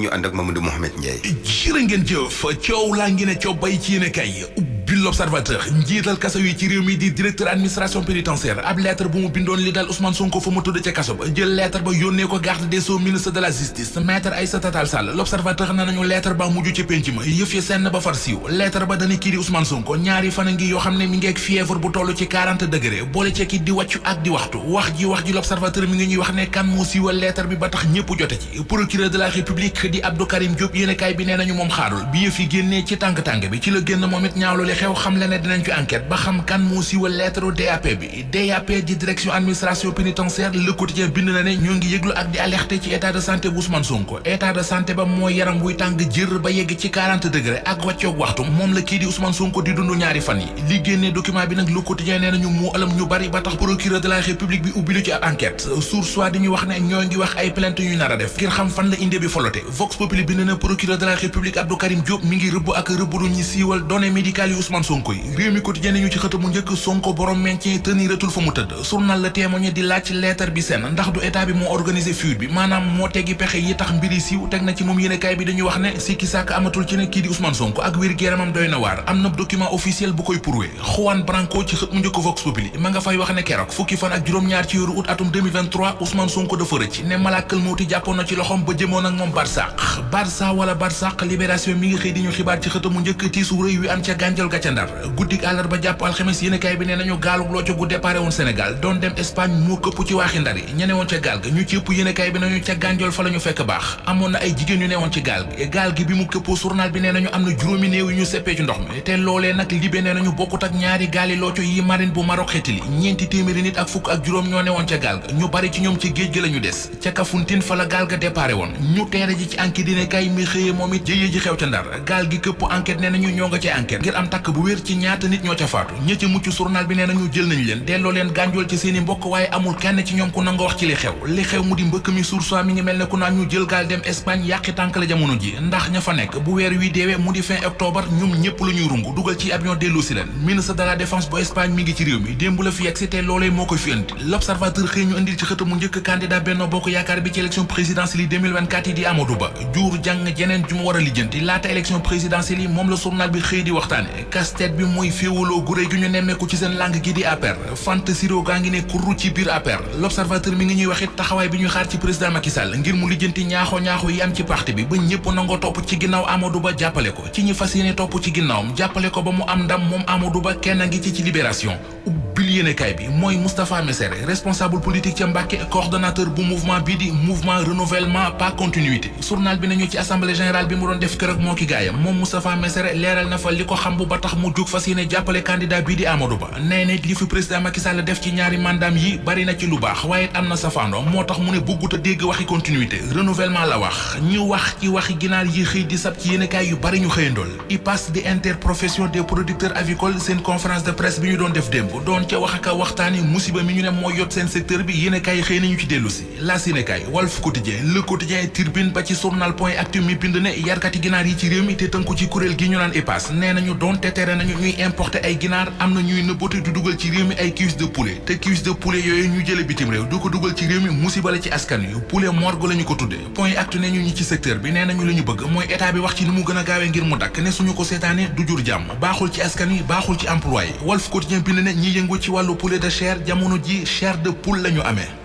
ñu ànd ak Mamadou Mouhamed Ndiaye. jërë ngeen jëf coow laa ngi ne coow bay ci yéene kay bi l'Observateur njiital kaso yi ci réew mi di directeur administration pénitentiaire ab lettre bu mu bindoon li dal Ousmane Sonko fa mu tudd ca kaso ba jël lettre ba yónnee ko garde des sceaux ministre de la justice maître Aïssata Tall Sall l'Observateur na nañu lettre ba mujj ci penc ma yëf ya senn ba far siiw lettre ba dana kii di Ousmane Sonko ñaari fan a ngi yoo xam ne mi ngi ak fièvre bu toll ci 40 degré boole ci ki di wàccu ak di waxtu wax ji l'Observateur mi ngi ñuy wax ne kan moo siiwal lettre bi ba tax ñëpp jote ci procureur de la République di Abdou Karim Diop yéenekaay bi nee nañu moom xaarul bi yëf yi génnee ci tàng-tàng bi ci la génn moom it ñaawlu li xew xam le ne dinañ ci enquête ba xam kan moo siiwal lettre DAP bi DAP di direction administration pénitentiaire Le Quotidien bind na ne ñoo ngi yëglu ak di alerter ci état de santé bu Ousmane Sonko état de santé ba mooy yaram buy tàng jër ba yegg ci 40 degré ak wàccoog waxtu moom la kii di Ousmane Sonko di dund ñaari fan yi li génnee document bi nag Le Quotidien nee nañu moo ëlëm ñu bari ba tax procureur de la République bi ubbi lu ci ab enquête source soit dañuy wax ne ñoo ngi wax ay plainte yu nar a def ngir xam fan la inde bi folote Vox Populi bind na procureur de la République Abdou Karim Diop mi ngi rëbb ak rëbbulu ñi siiwal données médicales yu Ousmane Sonko yi réew mi quotidien ñu ci xët mu njëkk Sonko borom maintien teniratul fa mu tëdd journal Le Témoin di laaj lettre bi seen ndax du état bi moo organisé fuite bi maanaam moo teggi pexe yi tax mbiri siiw teg na ci moom yéenekaay bi dañuy wax ne sikki sàkk amatul ci ne kii di Ousmane Sonko ak wér-gu-yaramam doy na waar am na document officiel bu koy prouvé Juan Branco ci xët mu njëkk Vox Populi ma nga fay wax ne keroog fukki fan ak juróom-ñaar ci weeru août atum 2023 Ousmane Sonko dafa rëcc ne malaakal mawti jàppoon na ci loxom ba jëmoon ak moom Barça wala Barsaq Libération mi ngi xëy di ñu xibaar ci xët mu njëkk tiisu rëy wi am ca gànjal ga ca Ndar guddik àllarba jàpp alxames yéenekaay bi nee nañu gaalug looco gu déparé woon Sénégal doon dem Espagne moo këpp ci waaxi Ndar yi ñene woon ca gaal ga ñu ci ëpp yéenekaay bi nañu ca gànjol fa la ñu fekk baax amoon na ay jigéen yu newoon ci gaal gi bi mu këppoo journal bi nee nañu am na juróomi néew yu ñu seppee ci ndox mi te loolee nag libé nee nañu bokkut ak ñaari gaali looco yi marine bu Maroc xeetili ñeenti téeméeri nit ak fukk ak juróom ñoo newoon ca gaal ga ñu bari ci ñoom ci géej gi la ñu des ca Kafountine fa la gaal ga déparé woon ñu teere ji ci enquête yéenekaay mi xëyee moom it jëyee ji xew ca Ndar gaal gi këpp enquête nee nañu ñoo nga ci enquête ngir am takk bu wér ci ñaata nit ñoo ca faatu ña ca mucc journal bi nee nañu jël nañ leen delloo leen gànjool ci seeni mbokk waaye amul kenn ci ñoom ku nanga wax ci li xew mu di mbëkk mi source mi ngi mel ne ku naan ñu jël gaal dem Espagne yàqi tànk la jamono ji ndax ña fa nekk bu weer wi deewee mu di fin octobre ñoom ñëpp la ñuy rungu dugal ci avion dellu si leen ministre de la défense bu Espagne mi ngi ci réew mi démb la fi yegsi te loolee moo koy fi indi l'observateur xëy ñu indil ci xët mu njëkk candidat Benno Bokk Yaakaar bi ci élection présidentielle yi 2024 yi di Amadou Ba jur jàng jeneen ju mu war a lijjanti laata élection présidentielle yi moom la journal bi xëy di waxtaane casse-tête bi mooy féewaloo gu réy gi ñu nemmeeku ci seen langue gi di APR fant siro gaa ngi ne kurru ci biir APR l'observateur mi ngi ñuy waxit taxawaay bi ñu xaar ci président Macky Sall ngir mu lijjanti ñaaxo yi am ci parti bi ba ñëpp nangoo topp ci ginnaaw Amadou Ba jàppale ko ci ñi fas yéene topp ci ginnaawam jàppale ko ba mu am ndam moom Amadou Ba kenn a ngi ci libération ubbil yéenekaay bi mooy Moustapha Messere responsable politique ca Mbàkke coordonnateur bu mouvement bii di mouvement renouvellement pas continuité journal bi nañu ci assemblée générale bi mu doon def keroog moo ki gaayam moom Moustapha Messere leeral na fa li ko xam bu ba tax mu jóg fas yéene jàppale candidat bii di Amadou Ba nee na li fi président Macky Sall def ci ñaari mandaam yi bari na ci lu baax waaye am na safaando moo tax mu ne bëggut a dégg waxi continuité renouvellement la wax ñu wax ci waxi ginaar yi xëy di sab ci yéenekaay yu bari ñu xëyandool IPAS di interprofession des producteurs avicoles seen conférence de presse bi ñu doon def démb doon ca wax ak waxtaani musiba mi ñu ne mooy yot seen secteur bi yéenekaay yi xëy nañu ci dellu si L'As yéenekaay Walf Quotidien Le Quotidien Tribune ba ci journal Point Actu mi bind ne yarkati ginaar yi ci réew mi te tënku ci kuréel gi ñu naan IPAS nee nañu doonte tere nañu ñuy importer ay ginaar am na ñuy nëbbatu du dugal ci réew mi ay cuisse de poulet te cuisse de poulet yooyu ñu jële bitim réew du ko dugal ci réew mi musiba la ci askan yu poulet morgue la ñu ko tudde Point Actu ne ñu ñi ci secteur bi nee nañu la ñu bëgg mooy état bi wax ci ni mu gën a gaawee ngir mu dakk ne suñu ko seetaane du jur jàmm baaxul ci askan yi baaxul ci emploi yi Walf Quotidien bind ne ñi yëngu ci wàllu poulet de chair jamono ji chair de poule la ñu amee